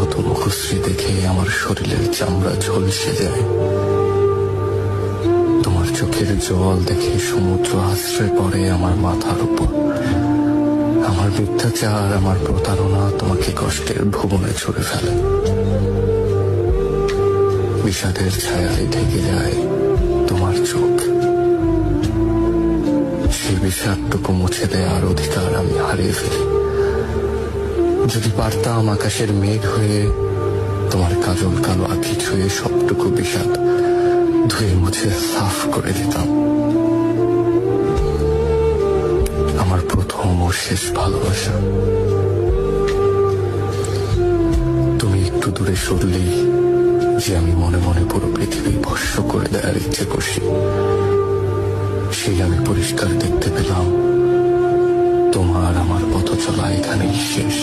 শত মুখশ্রী দেখে আমার শরীরের চামড়া ঝলসে যায়। তোমার চোখের জল দেখে সমুদ্র আশ্রয় পড়ে আমার মাথার উপর। আমার মিথ্যাচার, আমার প্রতারণা তোমাকে কষ্টের ভুবনে ছুড়ে ফেলে। বিষাদের ছায়ায় ঢেকে যায় তোমার চোখ। সেই বিষাদটুকু মুছে দেওয়ার অধিকার আমি হারিয়ে ফেলি। যদি পারতাম আকাশের মেঘ হয়ে তোমার কাজল কালো আঁখি ছুঁয়ে সবটুকু বিষাদ ধুয়ে মুছে সাফ করে দিতাম। আমার প্রথম ও শেষ ভালোবাসা। তুমি একটু দূরে সরলেই যে আমি মনে মনে পুরো পৃথিবী ভস্য করে দেওয়ার ইচ্ছে করছি, সেই আমি পরিষ্কার দেখতে পেলাম তোমার আমার পথ চলা এখানেই শেষ।